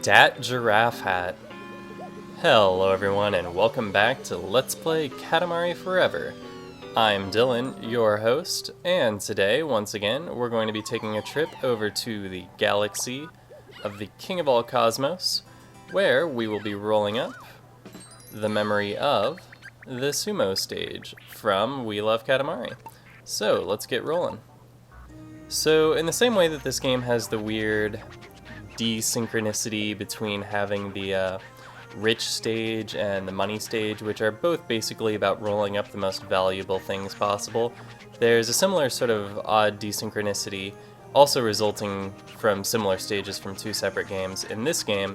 Dat Giraffe Hat. Hello everyone and welcome back to Let's Play Katamari Forever. I'm Dylan, your host, and today, once again, we're going to be taking a trip over to the galaxy of the King of all Cosmos, where we will be rolling up the memory of the Sumo Stage from We Love Katamari. So, let's get rolling. So, in the same way that this game has the weird desynchronicity between having the rich stage and the money stage, which are both basically about rolling up the most valuable things possible, there's a similar sort of odd desynchronicity also resulting from similar stages from two separate games in this game,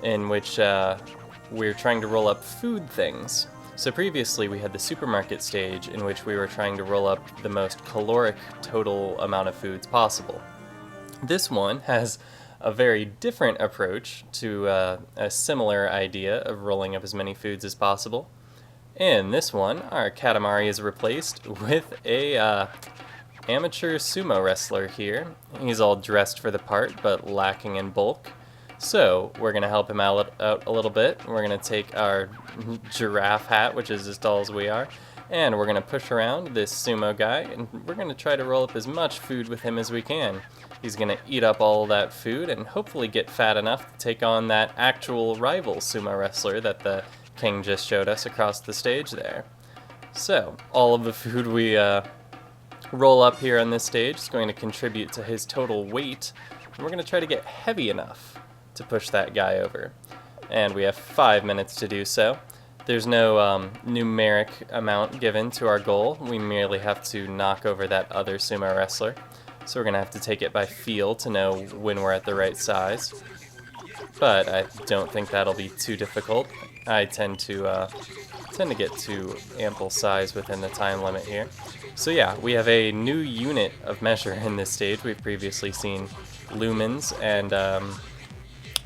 in which we're trying to roll up food things. So previously we had the supermarket stage in which we were trying to roll up the most caloric total amount of foods possible. This one has a very different approach to a similar idea of rolling up as many foods as possible. In this one, our Katamari is replaced with a amateur sumo wrestler here. He's all dressed for the part, but lacking in bulk. So we're going to help him out a little bit. We're going to take our giraffe hat, which is as tall as we are, and we're going to push around this sumo guy, and we're going to try to roll up as much food with him as we can. He's going to eat up all that food and hopefully get fat enough to take on that actual rival sumo wrestler that the king just showed us across the stage there. So, all of the food we roll up here on this stage is going to contribute to his total weight, and we're going to try to get heavy enough to push that guy over. And we have 5 minutes to do so. There's no numeric amount given to our goal. We merely have to knock over that other sumo wrestler. So we're going to have to take it by feel to know when we're at the right size. But I don't think that'll be too difficult. I tend to get to ample size within the time limit here. So yeah, we have a new unit of measure in this stage. We've previously seen lumens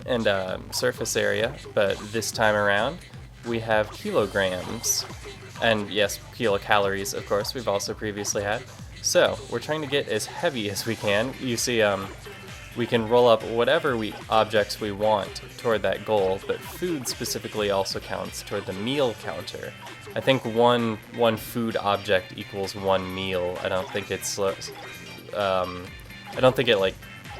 and surface area, but this time around we have kilograms. And yes, kilocalories, of course, we've also previously had. So, we're trying to get as heavy as we can. You see, we can roll up whatever objects we want toward that goal, but food specifically also counts toward the meal counter. I think one food object equals one meal. I don't think it's I don't think it like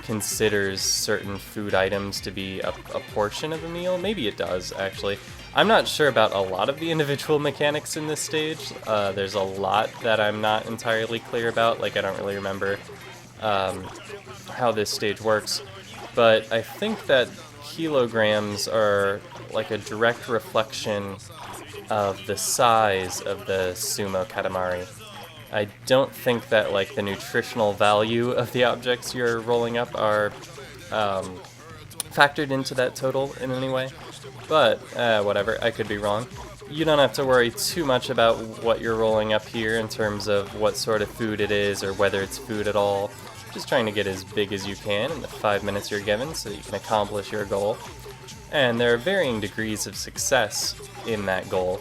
considers certain food items to be a portion of a meal. Maybe it does, actually. I'm not sure about a lot of the individual mechanics in this stage. There's a lot that I'm not entirely clear about. Like, I don't really remember how this stage works. But I think that kilograms are like a direct reflection of the size of the sumo Katamari. I don't think that like the nutritional value of the objects you're rolling up are factored into that total in any way. But, whatever, I could be wrong. You don't have to worry too much about what you're rolling up here in terms of what sort of food it is or whether it's food at all. Just trying to get as big as you can in the 5 minutes you're given so that you can accomplish your goal. And there are varying degrees of success in that goal.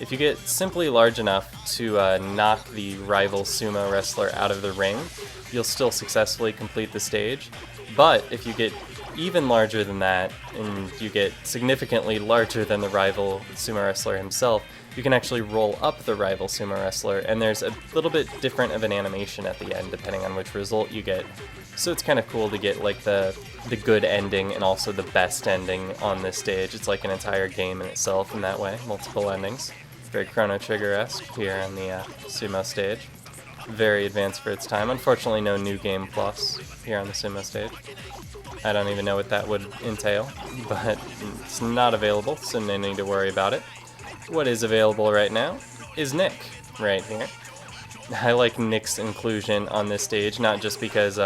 If you get simply large enough to knock the rival sumo wrestler out of the ring, you'll still successfully complete the stage. But if you get even larger than that, and you get significantly larger than the rival sumo wrestler himself, you can actually roll up the rival sumo wrestler, and there's a little bit different of an animation at the end depending on which result you get. So it's kind of cool to get like the good ending and also the best ending on this stage. It's like an entire game in itself in that way, multiple endings. Very Chrono Trigger-esque here on the Sumo Stage. Very advanced for its time. Unfortunately, no New Game Plus here on the Sumo Stage. I don't even know what that would entail, but it's not available, so no need to worry about it. What is available right now is Nick, right here. I like Nick's inclusion on this stage, not just because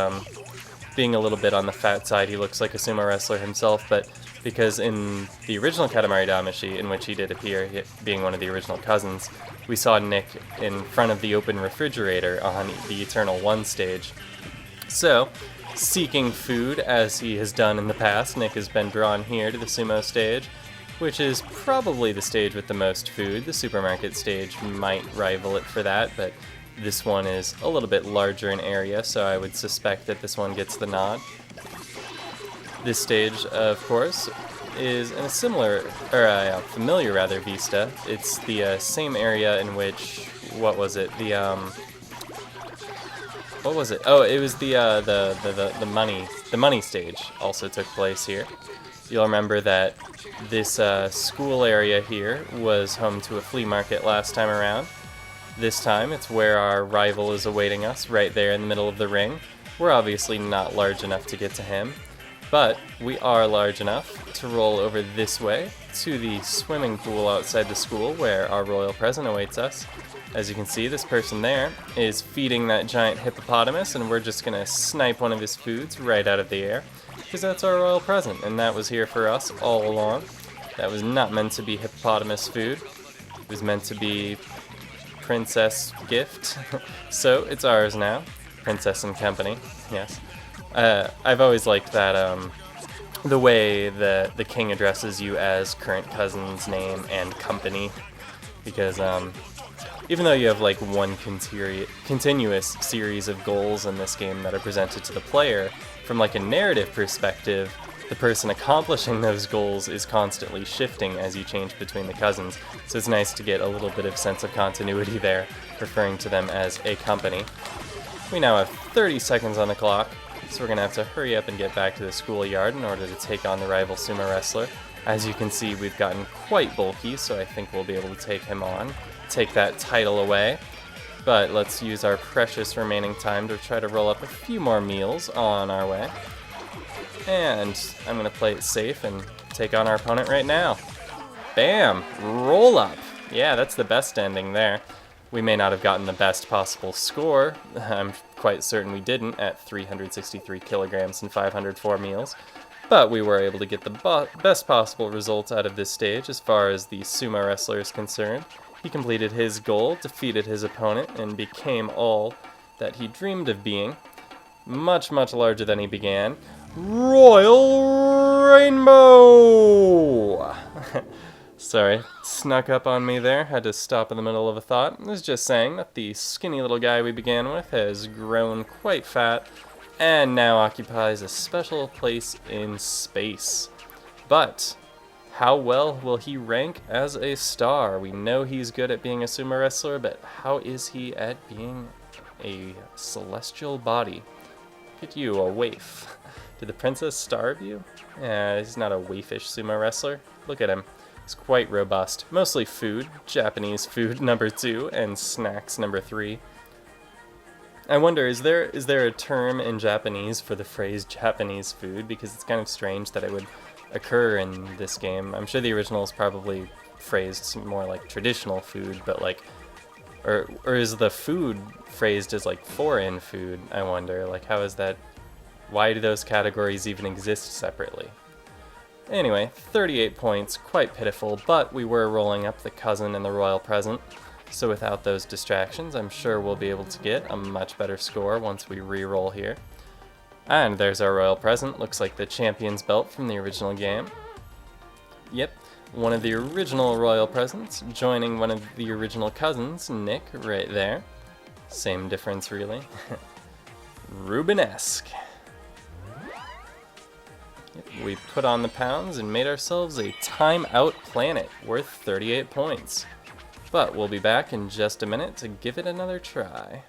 being a little bit on the fat side, he looks like a sumo wrestler himself, but because in the original Katamari Damacy, in which he did appear, being one of the original cousins, we saw Nick in front of the open refrigerator on the Eternal 1 stage. So, seeking food, as he has done in the past, Nick has been drawn here to the sumo stage, which is probably the stage with the most food. The supermarket stage might rival it for that, but this one is a little bit larger in area, so I would suspect that this one gets the nod. This stage, of course, is in a similar, or familiar rather, vista. It's the same area in which, what was it? What was it? Oh, it was the money stage also took place here. You'll remember that this school area here was home to a flea market last time around. This time, it's where our rival is awaiting us, right there in the middle of the ring. We're obviously not large enough to get to him, but we are large enough to roll over this way to the swimming pool outside the school where our royal present awaits us. As you can see, this person there is feeding that giant hippopotamus, and we're just going to snipe one of his foods right out of the air, because that's our royal present, and that was here for us all along. That was not meant to be hippopotamus food. It was meant to be princess gift. So it's ours now. Princess and company, yes. I've always liked that, the way the king addresses you as current cousin's name and company, because even though you have like one continuous series of goals in this game that are presented to the player, from like a narrative perspective, the person accomplishing those goals is constantly shifting as you change between the cousins. So it's nice to get a little bit of sense of continuity there, referring to them as a company. We now have 30 seconds on the clock, so we're going to have to hurry up and get back to the schoolyard in order to take on the rival sumo wrestler. As you can see, we've gotten quite bulky, so I think we'll be able to take him on, take that title away. But let's use our precious remaining time to try to roll up a few more meals on our way. And I'm going to play it safe and take on our opponent right now. Bam! Roll up! Yeah, that's the best ending there. We may not have gotten the best possible score. I'm quite certain we didn't at 363 kilograms and 504 meals. But we were able to get the best possible result out of this stage as far as the sumo wrestler is concerned. He completed his goal, defeated his opponent, and became all that he dreamed of being. Much, much larger than he began. Royal Rainbow! Sorry, snuck up on me there. Had to stop in the middle of a thought. I was just saying that the skinny little guy we began with has grown quite fat and now occupies a special place in space. But how well will he rank as a star? We know he's good at being a sumo wrestler, but how is he at being a celestial body? Look at you, a waif. Did the princess starve you? He's not a waifish sumo wrestler. Look at him. He's quite robust. Mostly food, Japanese food number 2, and snacks number 3. I wonder, is there a term in Japanese for the phrase Japanese food? Because it's kind of strange that it would occur in this game. I'm sure the original is probably phrased more like traditional food, but like, or is the food phrased as like foreign food? I wonder, like, how is that? Why do those categories even exist separately? Anyway, 38 points, quite pitiful, but we were rolling up the cousin and the royal present, so without those distractions, I'm sure we'll be able to get a much better score once we re-roll here. And there's our royal present. Looks like the champion's belt from the original game. Yep, one of the original royal presents, joining one of the original cousins, Nick, right there. Same difference, really. Rubenesque. Yep, we put on the pounds and made ourselves a timeout planet worth 38 points. But we'll be back in just a minute to give it another try.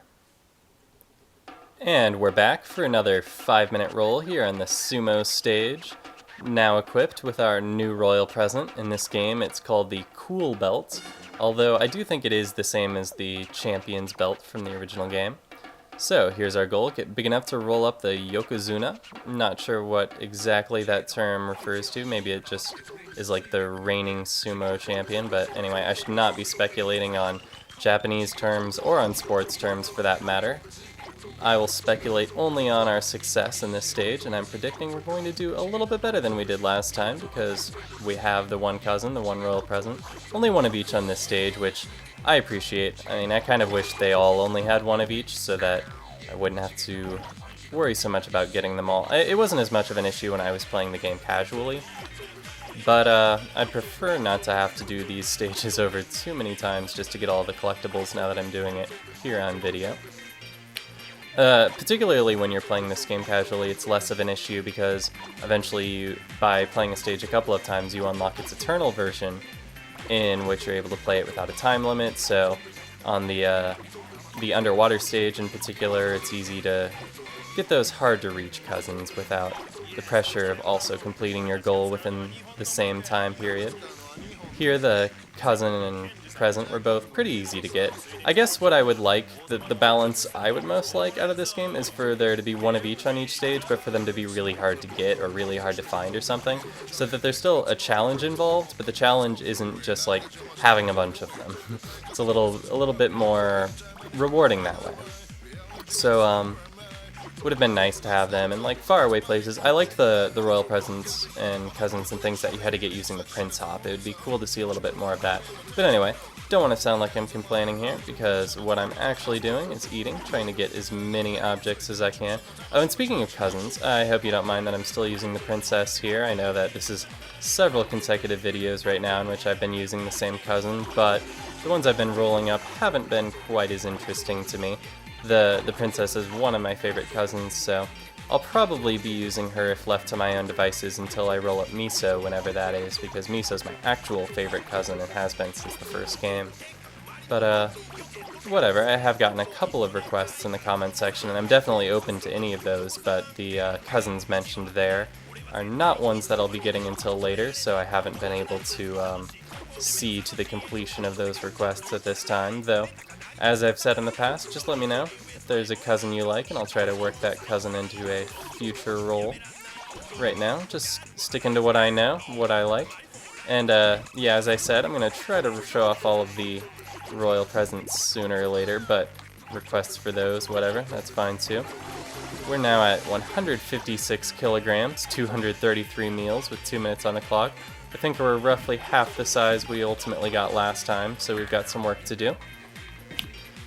And we're back for another 5-minute roll here on the Sumo Stage. Now equipped with our new royal present. In this game, it's called the Cool Belt, although I do think it is the same as the Champion's Belt from the original game. So here's our goal, get big enough to roll up the Yokozuna. Not sure what exactly that term refers to, maybe it just is like the reigning sumo champion, but anyway, I should not be speculating on Japanese terms or on sports terms for that matter. I will speculate only on our success in this stage, and I'm predicting we're going to do a little bit better than we did last time because we have the one cousin, the one royal present, only one of each on this stage, which I appreciate. I mean, I kind of wish they all only had one of each so that I wouldn't have to worry so much about getting them all. It wasn't as much of an issue when I was playing the game casually, but I'd prefer not to have to do these stages over too many times just to get all the collectibles now that I'm doing it here on video. Particularly when you're playing this game casually, it's less of an issue because eventually, by playing a stage a couple of times, you unlock its eternal version, in which you're able to play it without a time limit. So, on the underwater stage in particular, it's easy to get those hard-to-reach cousins without the pressure of also completing your goal within the same time period. Here, the cousin and present were both pretty easy to get. I guess what I would like, the balance I would most like out of this game is for there to be one of each on each stage, but for them to be really hard to get or really hard to find or something, so that there's still a challenge involved, but the challenge isn't just like having a bunch of them. It's a little bit more rewarding that way. So, would have been nice to have them in like faraway places. I liked the royal presents and cousins and things that you had to get using the prince hop. It would be cool to see a little bit more of that. But anyway, don't want to sound like I'm complaining here, because what I'm actually doing is eating, trying to get as many objects as I can. Oh, and speaking of cousins, I hope you don't mind that I'm still using the princess here. I know that this is several consecutive videos right now in which I've been using the same cousin, but the ones I've been rolling up haven't been quite as interesting to me. The princess is one of my favorite cousins, so I'll probably be using her if left to my own devices until I roll up Miso, whenever that is, because Miso's my actual favorite cousin and has been since the first game. But, whatever, I have gotten a couple of requests in the comment section, and I'm definitely open to any of those, but the cousins mentioned there are not ones that I'll be getting until later, so I haven't been able to see to the completion of those requests at this time, though. As I've said in the past, just let me know if there's a cousin you like, and I'll try to work that cousin into a future role. Right now, just sticking to what I know, what I like. And, yeah, as I said, I'm going to try to show off all of the royal presents sooner or later, but requests for those, whatever, that's fine too. We're now at 156 kilograms, 233 meals with 2 minutes on the clock. I think we're roughly half the size we ultimately got last time, so we've got some work to do.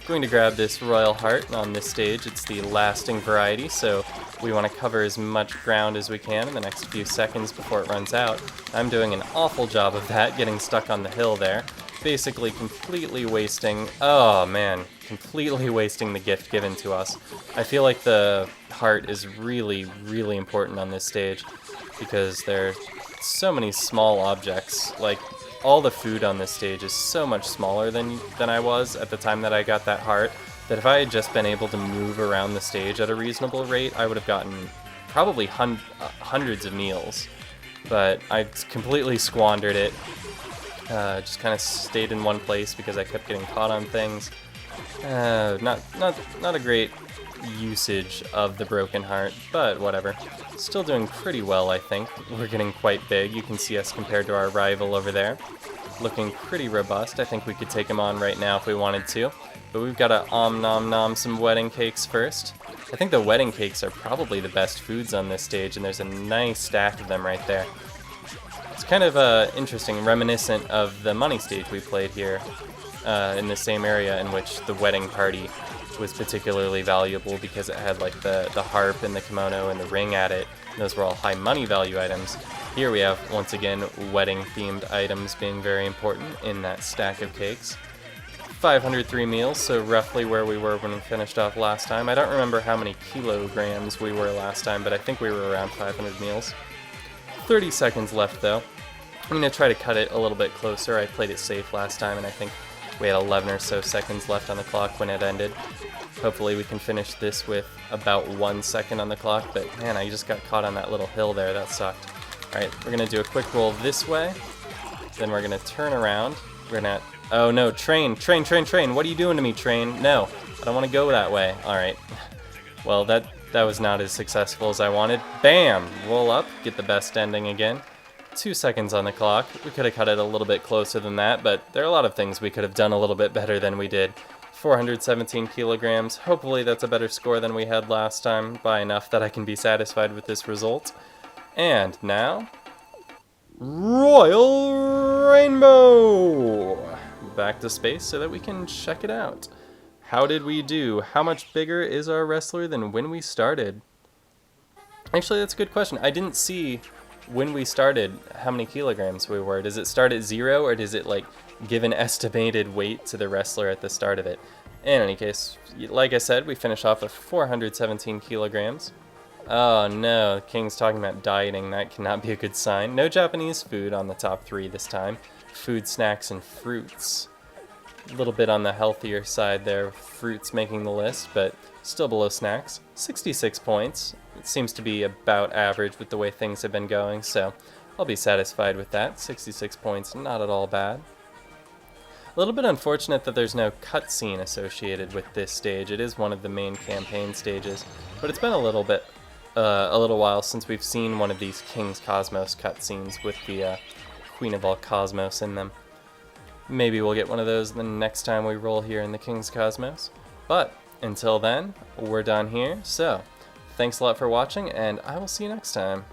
Going to grab this royal heart. On this stage it's the lasting variety, so we want to cover as much ground as we can in the next few seconds before it runs out. I'm doing an awful job of that, getting stuck on the hill there, basically completely wasting, oh man, completely wasting the gift given to us. I feel like the heart is really, really important on this stage, because there are so many small objects. Like, all the food on this stage is so much smaller than I was at the time that I got that heart, that if I had just been able to move around the stage at a reasonable rate, I would have gotten probably hundreds of meals. But I completely squandered it. Just kind of stayed in one place because I kept getting caught on things. Not a great usage of the broken heart, but whatever. Still doing pretty well, I think. We're getting quite big. You can see us compared to our rival over there. Looking pretty robust. I think we could take him on right now if we wanted to. But we've got to nom nom some wedding cakes first. I think the wedding cakes are probably the best foods on this stage, and there's a nice stack of them right there. It's kind of interesting, reminiscent of the money stage we played here in the same area, in which the wedding party was particularly valuable because it had like the harp and the kimono and the ring at it. And those were all high money value items. Here we have, once again, wedding themed items being very important in that stack of cakes. 503 meals, so roughly where we were when we finished off last time. I don't remember how many kilograms we were last time, but I think we were around 500 meals. 30 seconds left though. I'm going to try to cut it a little bit closer. I played it safe last time, and I think we had 11 or so seconds left on the clock when it ended. Hopefully we can finish this with about 1 second on the clock, but man, I just got caught on that little hill there. That sucked. Alright, we're going to do a quick roll this way, then we're going to turn around. We're going to... Oh no, train! What are you doing to me, train? No, I don't want to go that way. Alright. Well, that was not as successful as I wanted. Bam! Roll up, get the best ending again. 2 seconds on the clock. We could have cut it a little bit closer than that, but there are a lot of things we could have done a little bit better than we did. 417 kilograms. Hopefully that's a better score than we had last time, by enough that I can be satisfied with this result. And now, Royal Rainbow! Back to space so that we can check it out. How did we do? How much bigger is our wrestler than when we started? Actually, that's a good question. I didn't see when we started how many kilograms we were. Does it start at 0, or does it like give an estimated weight to the wrestler at the start of it? In any case, like I said, we finish off with 417 kilograms. Oh no, the King's talking about dieting. That cannot be a good sign. No Japanese food on the top 3 this time. Food, snacks, and fruits. A little bit on the healthier side there, with fruits making the list, but still below snacks. 66 points. It seems to be about average with the way things have been going, so I'll be satisfied with that. 66 points, not at all bad. A little bit unfortunate that there's no cutscene associated with this stage. It is one of the main campaign stages, but it's been a little while since we've seen one of these King's Cosmos cutscenes with the Queen of all Cosmos in them. Maybe we'll get one of those the next time we roll here in the King's Cosmos. But until then, we're done here. So, thanks a lot for watching, and I will see you next time.